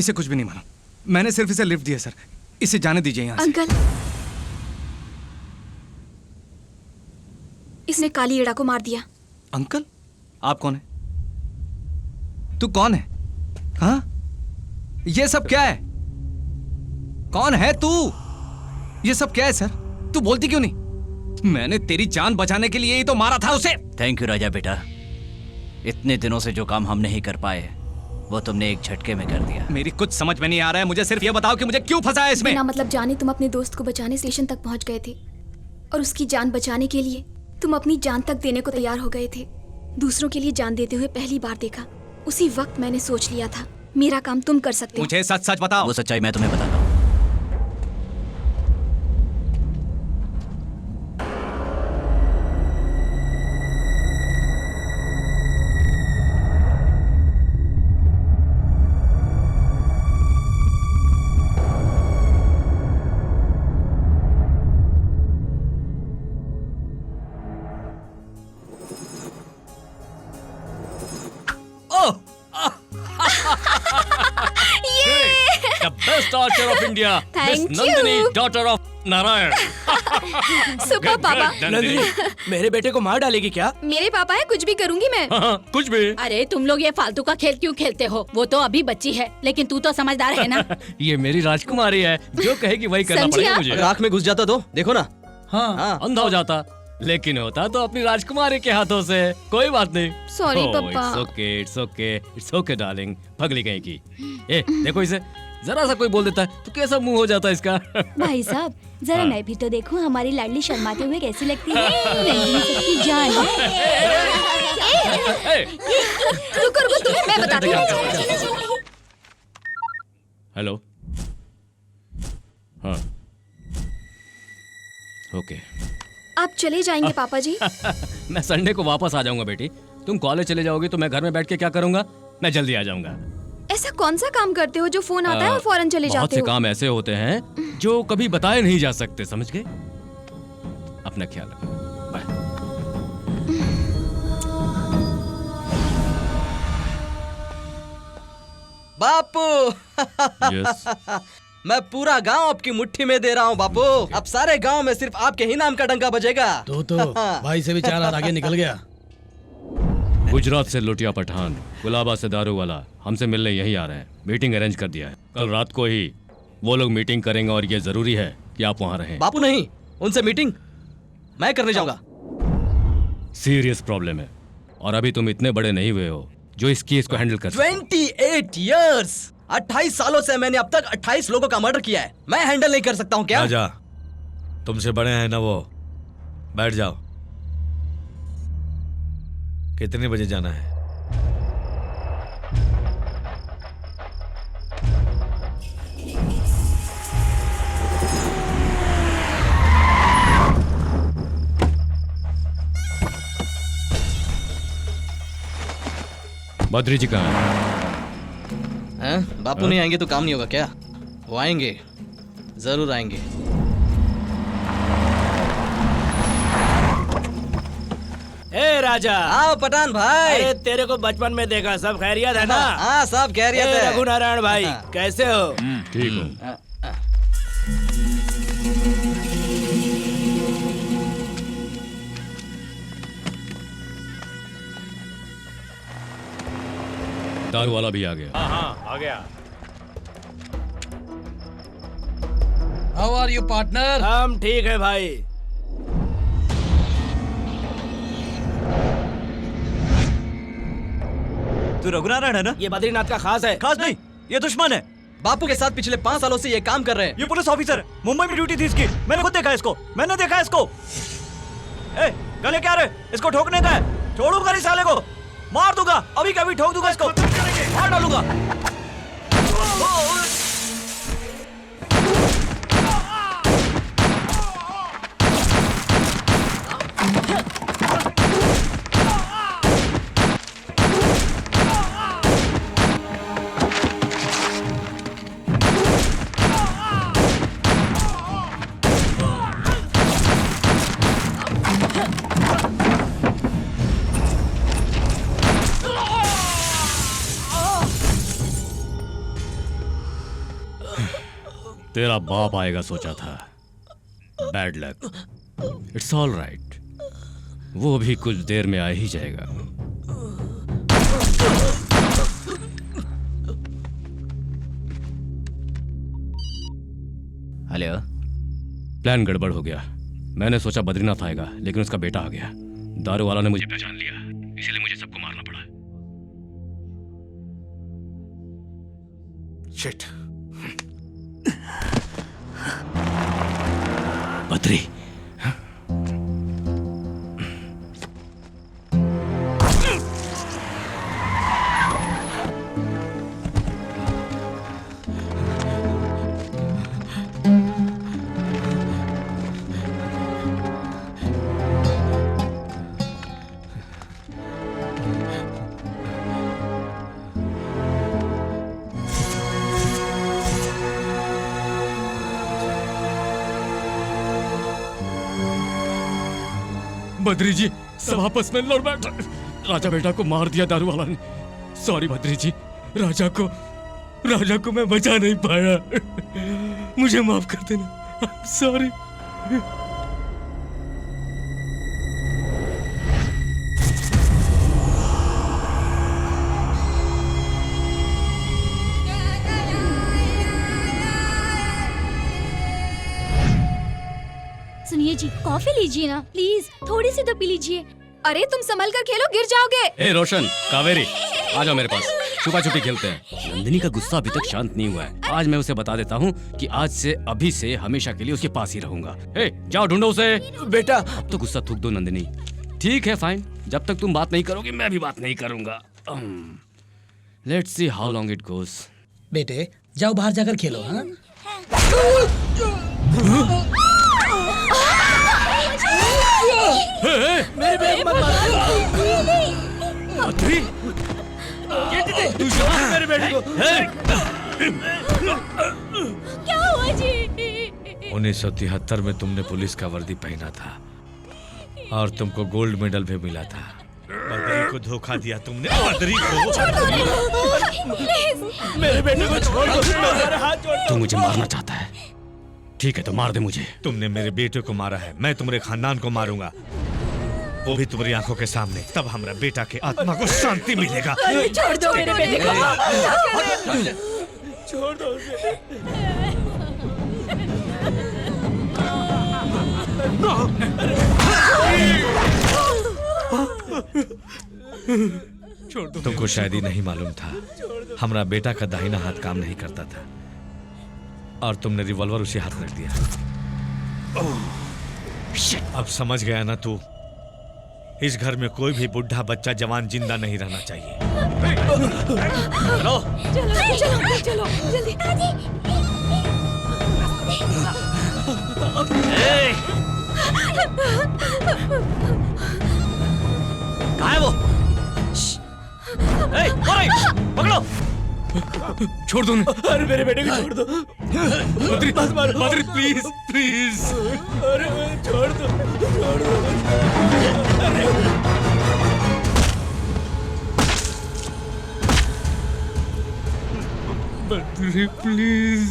इसे कुछ भी नहीं मानो, मैंने सिर्फ इसे लिफ्ट दिया सर, इसे जाने दीजिए यहाँ से। अंकल, इसने काली एड़ा को मार दिया। अंकल, आप कौन है? तू कौन है? हाँ, ये सब क्या है? कौन है तू? ये सब क्या है सर? तू बोलती क्यों नहीं? मैंने तेरी जान बचाने के लिए ही तो मारा था उसे। थैंक यू राजा बेटा, इतने दिनों से जो काम हम नहीं कर पाए वो तुमने एक झटके में कर दिया। मेरी कुछ समझ में नहीं आ रहा है, मुझे सिर्फ ये बताओ कि मुझे क्यों फंसाया इसमें। बिना मतलब जाने तुम अपने दोस्त को बचाने स्टेशन तक पहुंच गए थे और उसकी जान बचाने के लिए तुम अपनी जान तक देने को तैयार हो गए थे। दूसरों के लिए जान देते हुए पहली बार देखा, उसी वक्त मैंने सोच लिया था मेरा काम तुम कर सकते हो। मुझे सच सच बताओ। वो सच्चाई मैं तुम्हें बताता हूँ। The best archer of India, Thank Miss Nandini, you. daughter of Narayan. Super पापा। नंदिनी, मेरे बेटे को मार डालेगी क्या? मेरे पापा है, कुछ भी करूंगी मैं। हाँ, कुछ भी। अरे तुम लोग ये फालतू का खेल क्यों खेलते हो? वो तो अभी बच्ची है, लेकिन तू तो समझदार है ना। ये मेरी राजकुमारी है, जो कहेगी वही करना समझी पड़ेगा आप? मुझे। अगर आँख में घुस जाता तो देखो ना। हाँ, अंधा हो जाता, लेकिन होता तो अपनी राजकुमारी के हाथों से। कोई बात नहीं। Sorry, पापा। इट्स ओके डार्लिंग, पगली कहीं की। ए, देखो इसे, जरा सा कोई बोल देता है तो कैसा मुंह हो जाता है इसका। भाई साहब जरा मैं भी तो देखूं हमारी लाडली शर्माते हुए कैसी लगती है। नंदिनी सबकी जान है। रुको रुको, तुम्हें मैं बताती हूँ। हेलो, हाँ, ओके। आप चले जाएंगे पापा जी? मैं संडे को वापस आ जाऊंगा बेटी। तुम कॉलेज चले जाओगी तो मैं घर में बैठ के क्या करूंगा? मैं जल्दी आ जाऊंगा। ऐसा कौन सा काम करते हो जो फोन आता है और फौरन चले बहुत जाते से हो? काम ऐसे होते हैं जो कभी बताए नहीं जा सकते, समझ गए? अपना ख्याल रखो, बाय। बापू यस, मैं पूरा गांव आपकी मुट्ठी में दे रहा हूँ बापू। अब सारे गांव में सिर्फ आपके ही नाम का डंका बजेगा। तो भाई से भी 4 हाथ आगे निकल गया। गुजरात से लुटिया पठान, गुलाबा से दारू वाला हमसे मिलने यही आ रहे हैं। मीटिंग अरेंज कर दिया है, कल रात को ही वो लोग मीटिंग करेंगे और ये जरूरी है कि आप वहाँ रहें। बापू नहीं, उनसे मीटिंग मैं करने जाऊंगा। सीरियस प्रॉब्लम है और अभी तुम इतने बड़े नहीं हुए हो जो इस केस को हैंडल कर सको। 28 इयर्स, 28 सालों से मैंने अब तक 28 लोगों का मर्डर किया है। मैं हैंडल नहीं कर सकता हूँ क्या? राजा, तुमसे बड़े हैं ना वो, बैठ जाओ। कितने बजे जाना है? बद्री जी कहाँ है? हैं? बापू नहीं आएंगे तो काम नहीं होगा क्या? वो आएंगे, जरूर आएंगे। ए राजा। हाँ पठान भाई। अरे तेरे को बचपन में देखा, सब खैरियत है ना? हाँ सब खैरियत है। रघुनारायण भाई कैसे हो? ठीक हूँ। दारू वाला भी आ गया। हाँ आ गया। How are you partner? हम ठीक है भाई। तू रघुनारायण है ना? ये बद्रीनाथ का खास है। खास नहीं, ये दुश्मन है। बापू के साथ पिछले 5 सालों से ये काम कर रहे हैं। ये पुलिस ऑफिसर है, मुंबई में ड्यूटी थी इसकी। मैंने खुद देखा इसको, मैंने देखा इसको। ए, गले क्या रे? इसको ठोकने का है। छोड़ूंगा नहीं साले को, मार दूंगा, अभी कभी ठोक दूंगा इसको, मार डालूंगा। तेरा बाप आएगा सोचा था। Bad luck. It's all right, वो भी कुछ देर में आ ही जाएगा। हेलो। प्लान गड़बड़ हो गया। मैंने सोचा बद्रीनाथ आएगा, लेकिन उसका बेटा आ गया। दारू वाला ने मुझे पहचान लिया, इसीलिए मुझे सबको मारना पड़ा। शिट। बद्री, बद्री जी सब आपस में लड़ बैठे। राजा बेटा को मार दिया दारू वाला ने। सॉरी बद्री जी, राजा को मैं बचा नहीं पाया। मुझे माफ कर देना। सॉरी। सुनिए जी, कॉफी लीजिए ना प्लीज, थोड़ी सी तो पी लीजिए। अरे तुम संभल कर खेलो, गिर जाओगे। ए रोशन, कावेरी, आ जाओ मेरे पास, छुपा छुपी खेलते हैं। नंदिनी का गुस्सा अभी तक शांत नहीं हुआ है। आज मैं उसे बता देता हूँ कि आज से अभी से हमेशा के लिए उसके पास ही रहूंगा। ए, जाओ ढूंढो उसे। बेटा अब तो गुस्सा थूक दो नंदिनी। ठीक है फाइन, जब तक तुम बात नहीं करोगे मैं भी बात नहीं करूंगा। Let's see how long it goes. बेटे जाओ बाहर जाकर खेलो। हाँ मेरी बेटी मत मारो। बद्री, तू छोड़ मेरी बेटी को। क्या हुआ जी? 1973 में तुमने पुलिस का वर्दी पहना था और तुमको गोल्ड मेडल भी मिला था। बद्री को धोखा दिया तुमने। बद्री को मेरे बेटे को छोड़ दो। मेरे हाथ छोड़ दो। तू मुझे मारना चाहता है? ठीक है तो मार दे मुझे। तुमने मेरे बेटे को मारा है, मैं तुम्हारे खानदान को मारूंगा, वो भी तुम्हारी आंखों के सामने। तब हमारा बेटा के आत्मा को शांति मिलेगा। छोड़ दो मेरे बेटे को। छोड़ दो उसे। तुमको शायद ही नहीं मालूम था, हमारा बेटा का दाहिना हाथ काम नहीं करता था और तुमने रिवॉल्वर उसी हाथ रख दिया। अब समझ गया ना तू? इस घर में कोई भी बुढ़ा बच्चा जवान जिंदा नहीं रहना चाहिए। चलो चलो चलो जल्दी। कहाँ है वो? पकड़ो। छोड़ दो। अरे मेरे बेटे को छोड़ दो। बद्री, बस मारो। Badri please please. अरे छोड़ दो, छोड़ दो। Badri please.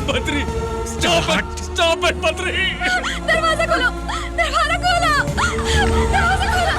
Badri, stop it, Badri. दरवाजा खोलो, दरवाजा खोलो, दरवाजा खोलो।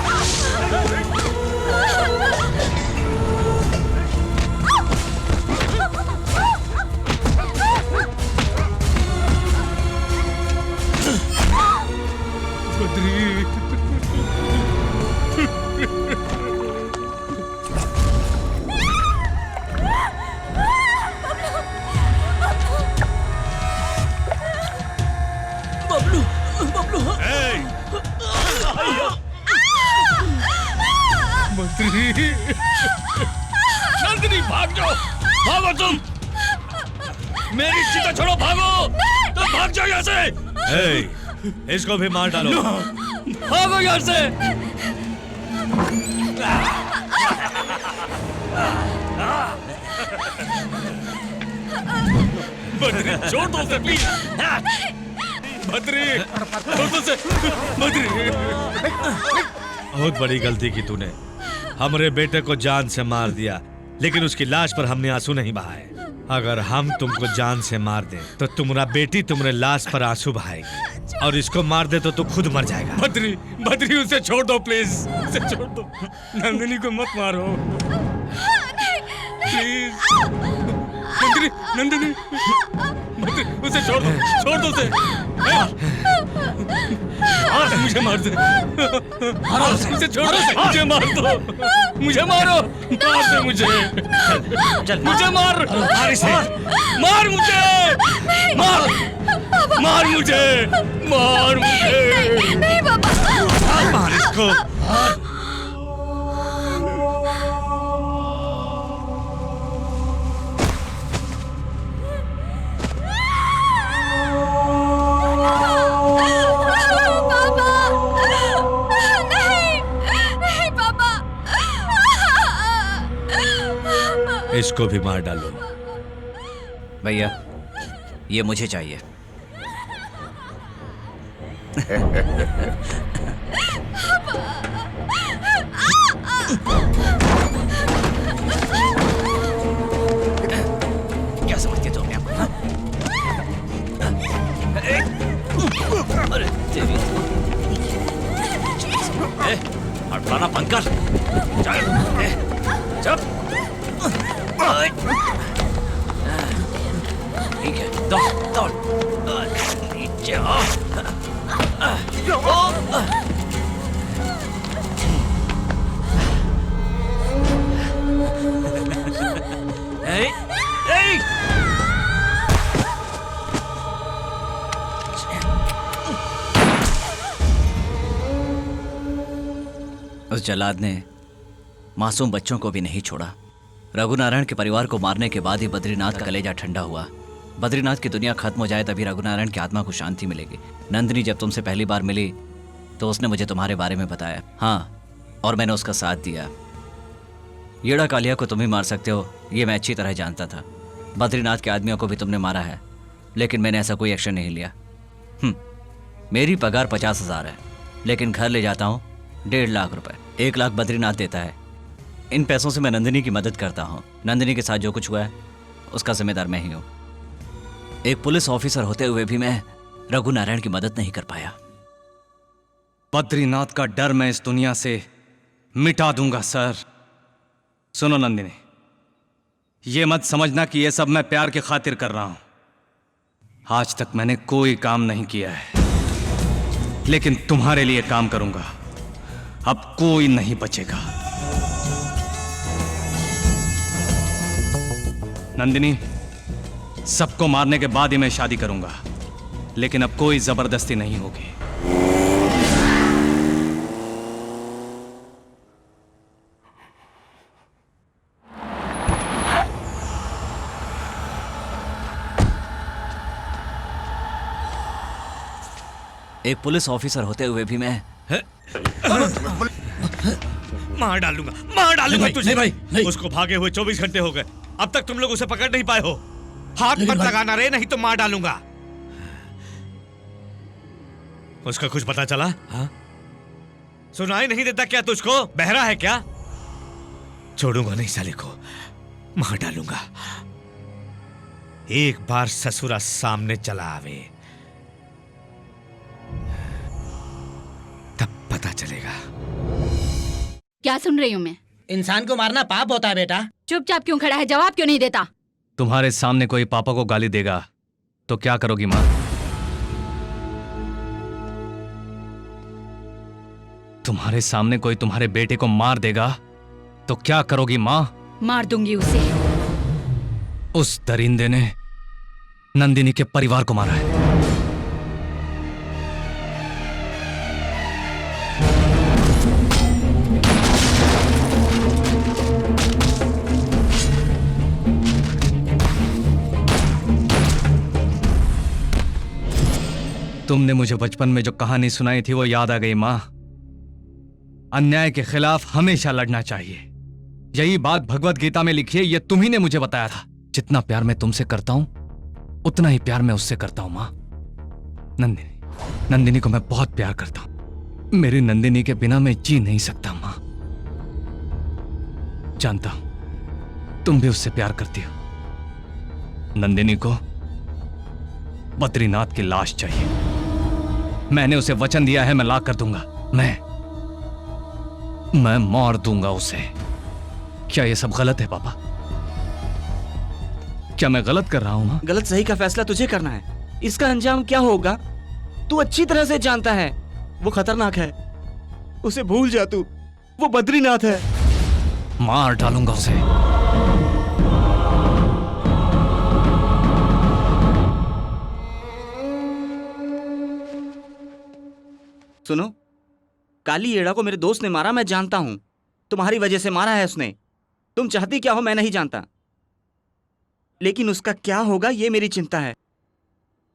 नंदिनी भाग जाओ, भागो तुम। मेरी चिता छोड़ो, भागो। तुम भाग जाओ यहाँ से। इसको भी मार डालो। भागो यहाँ से। बद्री छोड़ दो उसे प्लीज। बद्री जोर से बद्री। बहुत बड़ी गलती की तूने। हमरे बेटे को जान से मार दिया, लेकिन उसकी लाश पर हमने आंसू नहीं बहाए। अगर हम तुमको जान से मार दें तो तुम्हारा बेटी तुम्हारे लाश पर आंसू बहाएगी, और इसको मार दे तो तू खुद मर जाएगा। बद्री बद्री उसे छोड़ दो प्लीज, उसे छोड़ दो। नंदिनी को मत मारो प्लीज। नंदिनी नंदिनी बद्री उसे छोड़ दो उसे। मुझे मार दे, उसे छोड़ दो, मुझे मार दो, मुझे मारो, मार दे मुझे, मुझे मार, मार मुझे, मार, मार मुझे, मार मुझे, नहीं पापा। मार इसको। इसको भी मार डालो। भैया ये मुझे चाहिए। क्या समझते तुम अपने आप को, हाँ? अरे तेरी हटवाना बंद कर। चल ठीक है, दौड़ दौड़ नीचे आओ। उस जल्लाद ने मासूम बच्चों को भी नहीं छोड़ा। रघुनारायण के परिवार को मारने के बाद ही बद्रीनाथ का कलेजा ठंडा हुआ। बद्रीनाथ की दुनिया खत्म हो जाए तभी रघुनारायण की आत्मा को शांति मिलेगी। नंदिनी जब तुमसे पहली बार मिली तो उसने मुझे तुम्हारे बारे में बताया, हाँ, और मैंने उसका साथ दिया। येड़ा कालिया को तुम ही मार सकते हो ये मैं अच्छी तरह जानता था। बद्रीनाथ के आदमियों को भी तुमने मारा है, लेकिन मैंने ऐसा कोई एक्शन नहीं लिया। मेरी पगार 50,000 है, लेकिन घर ले जाता हूँ 1.5 लाख रुपए। 1 लाख बद्रीनाथ देता है। इन पैसों से मैं नंदिनी की मदद करता हूँ। नंदिनी के साथ जो कुछ हुआ है उसका जिम्मेदार मैं ही हूँ। एक पुलिस ऑफिसर होते हुए भी मैं रघुनारायण की मदद नहीं कर पाया। बद्रीनाथ का डर मैं इस दुनिया से मिटा दूंगा सर। सुनो नंदिनी, ये मत समझना कि ये सब मैं प्यार की खातिर कर रहा हूं। आज तक मैंने कोई काम नहीं किया है, लेकिन तुम्हारे लिए काम करूंगा। अब कोई नहीं बचेगा। नंदिनी, सबको मारने के बाद ही मैं शादी करूंगा, लेकिन अब कोई जबरदस्ती नहीं होगी। एक पुलिस ऑफिसर होते हुए भी मैं मार डालूंगा तुझे। नहीं भाई, नहीं। उसको भागे हुए 24 घंटे हो गए, अब तक तुम लोग उसे पकड़ नहीं पाए हो। हाथ मत लगाना रे, नहीं तो मार डालूंगा। उसका कुछ पता चला? हाँ? सुनाई नहीं देता क्या तुझको? बहरा है क्या? छोड़ूंगा नहीं साले को, मार डालूंगा। एक बार ससुरा सामने चला आवे तब पता चलेगा। क्या सुन रही हूँ मैं? इंसान को मारना पाप होता है बेटा। चुपचाप क्यों खड़ा है? जवाब क्यों नहीं देता? तुम्हारे सामने कोई पापा को गाली देगा तो क्या करोगी माँ? तुम्हारे सामने कोई तुम्हारे बेटे को मार देगा तो क्या करोगी माँ? मार दूंगी उसे। उस दरिंदे ने नंदिनी के परिवार को मारा है। तुमने मुझे बचपन में जो कहानी सुनाई थी वो याद आ गई मां। अन्याय के खिलाफ हमेशा लड़ना चाहिए, यही बात भगवत गीता में लिखी है। ये तुम्ही ने मुझे बताया था। जितना प्यार मैं तुमसे करता हूं उतना ही प्यार मैं उससे करता हूं मां। नंदिनी, नंदिनी को मैं बहुत प्यार करता हूं। मेरी नंदिनी के बिना मैं जी नहीं सकता मां। जानता हूं तुम भी उससे प्यार करती हो। नंदिनी को बद्रीनाथ की लाश चाहिए। मैंने उसे वचन दिया है, मैं ला कर दूंगा। मैं मार दूंगा उसे। क्या ये सब गलत है पापा? क्या मैं गलत कर रहा हूं मां? गलत सही का फैसला तुझे करना है। इसका अंजाम क्या होगा तू अच्छी तरह से जानता है। वो खतरनाक है, उसे भूल जा तू। वो बद्रीनाथ है। मार डालूंगा उसे। सुनो, काली येड़ा को मेरे दोस्त ने मारा, मैं जानता हूं। तुम्हारी वजह से मारा है उसने। तुम चाहती क्या हो मैं नहीं जानता, लेकिन उसका क्या होगा ये मेरी चिंता है।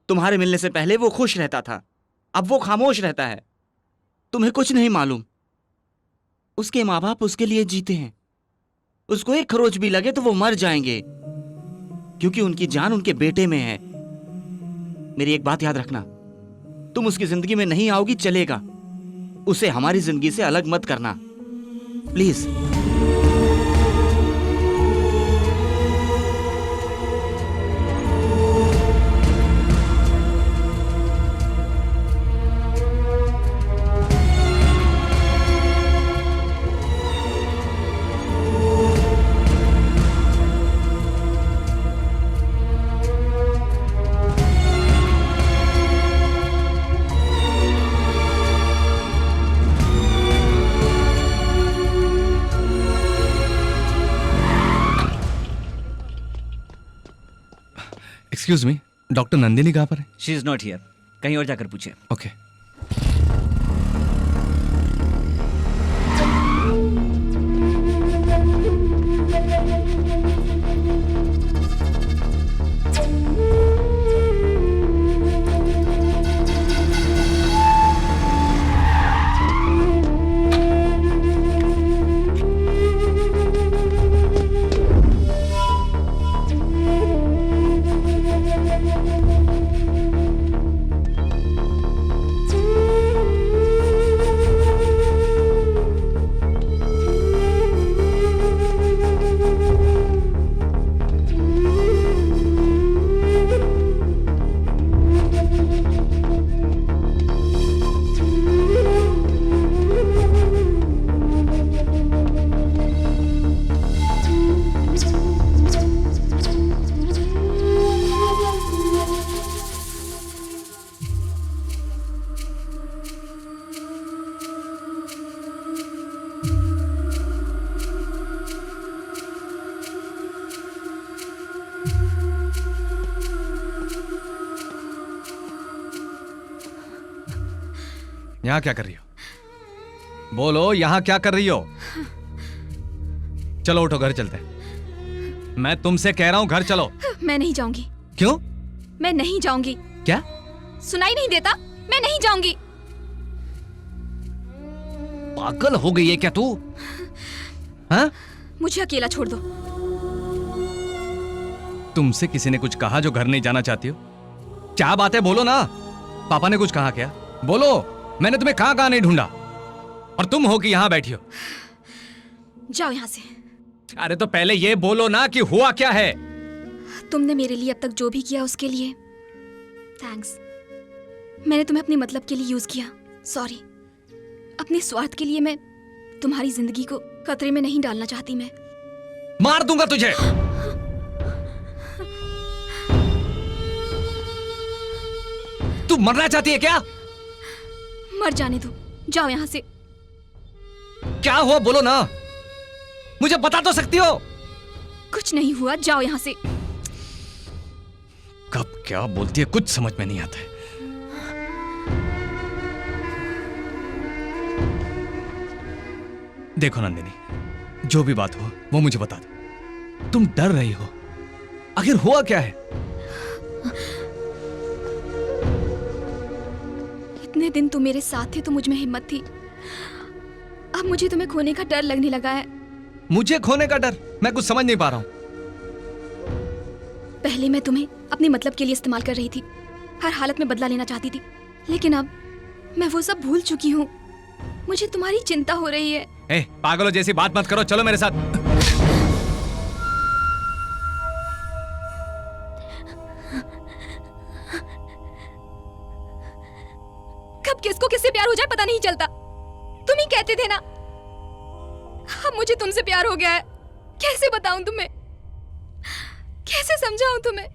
तुम्हारे मिलने से पहले वो खुश रहता था, अब वो खामोश रहता है। तुम्हें कुछ नहीं मालूम। उसके माँ बाप उसके लिए जीते हैं। उसको एक खरोच भी लगे तो वो मर जाएंगे, क्योंकि उनकी जान उनके बेटे में है। मेरी एक बात याद रखना, तुम उसकी जिंदगी में नहीं आओगी चलेगा, उसे हमारी जिंदगी से अलग मत करना please. Excuse me, doctor Nandini कहाँ पर है? She is not here. कहीं और जाकर पूछे। ओके। यहां क्या कर रही हो? बोलो, यहां क्या कर रही हो? चलो उठो, घर चलते हैं। मैं तुमसे कह रहा हूं घर चलो। मैं नहीं जाऊंगी। क्यों? मैं नहीं जाऊंगी। क्या? सुनाई नहीं देता? मैं नहीं जाऊंगी। पागल हो गई है क्या तू? हाँ? मुझे अकेला छोड़ दो। तुमसे किसी ने कुछ कहा जो घर नहीं जाना चाहती हो? क्या बात है, बोलो ना। पापा ने कुछ कहा क्या? बोलो। मैंने तुम्हें कहां कहां नहीं ढूंढा, और तुम हो कि यहां बैठी हो। जाओ यहां से। अरे तो पहले ये बोलो ना कि हुआ क्या है। तुमने मेरे लिए अब तक जो भी किया उसके लिए थैंक्स। मैंने तुम्हें अपने मतलब के लिए यूज किया, सॉरी। अपने स्वार्थ के लिए मैं तुम्हारी जिंदगी को खतरे में नहीं डालना चाहती। मैं मार दूंगा तुझे। तू मरना चाहती है क्या? मर जाने दो, जाओ यहां से। क्या हुआ बोलो ना, मुझे बता तो सकती हो। कुछ नहीं हुआ, जाओ यहां से। कब क्या बोलती है कुछ समझ में नहीं आता है। देखो नंदिनी, जो भी बात हो वो मुझे बता दो। तुम डर रही हो, आखिर हुआ क्या है? इतने दिन तुम मेरे साथ थे तो मुझ में हिम्मत थी, अब मुझे तुम्हें खोने का डर लगने लगा है। मुझे खोने का डर? मैं कुछ समझ नहीं पा रहा हूं। पहले मैं तुम्हें अपने मतलब के लिए इस्तेमाल कर रही थी, हर हालत में बदला लेना चाहती थी, लेकिन अब मैं वो सब भूल चुकी हूँ। मुझे तुम्हारी चिंता हो रही है। ए, पागलों जैसी बात मत करो, चलो मेरे साथ। कब किसको किससे प्यार हो जाए पता नहीं चलता। तुम ही कहते थे ना। अब मुझे तुमसे प्यार हो गया है। कैसे बताऊं तुम्हें, कैसे समझाऊं तुम्हें?